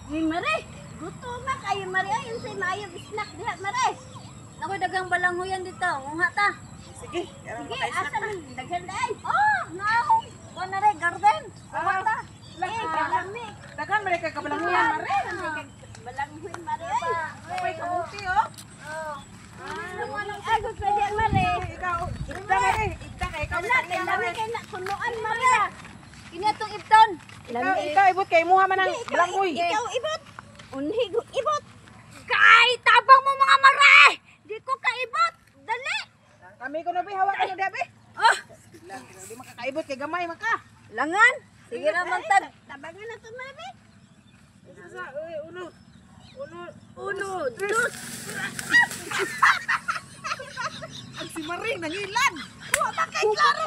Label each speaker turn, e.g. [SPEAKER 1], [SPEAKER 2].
[SPEAKER 1] Uy, Mare, gutom na kayo, Mare. Ay, yung say maayong snack diha, Mare.
[SPEAKER 2] Nakoy dagang balangoyan dito. Nguha ta.
[SPEAKER 3] Sige, karang
[SPEAKER 1] Sige,
[SPEAKER 3] makaisnak
[SPEAKER 1] asa
[SPEAKER 3] na.
[SPEAKER 1] man daghan day.
[SPEAKER 2] Oh, naahong. Kuha na rin, garden. Nguha ta.
[SPEAKER 1] Eh, kalami.
[SPEAKER 3] Daghan man ka kabalanguyan mare.
[SPEAKER 1] Balanghoy, Mare.
[SPEAKER 3] Uy, kabuti oh.
[SPEAKER 1] Ay, gusto diha, Mare.
[SPEAKER 3] Ikaw, igda mare, igda kay ikaw.
[SPEAKER 1] Wala, kay lami kay na kunuan, Mare.
[SPEAKER 2] Kini atong ipton.
[SPEAKER 3] Ikaw ibot kay muha man ang balangoy.
[SPEAKER 1] Ikaw ibot. Unhi ibot.
[SPEAKER 2] Kay, tabang mo mga mare. Di ko kaibot. Dali.
[SPEAKER 3] Kami ko na bi hawak ka na dabi.
[SPEAKER 2] Oh,
[SPEAKER 3] Lang, di makakaibot kay gamay man ka.
[SPEAKER 2] langan. Sige naman tag.
[SPEAKER 1] Tabangan na to, Mare.
[SPEAKER 3] Isa, uy, uno.
[SPEAKER 2] Uno, dos.
[SPEAKER 3] Ang si Maring nangilan.
[SPEAKER 1] Wa ba kay klaro,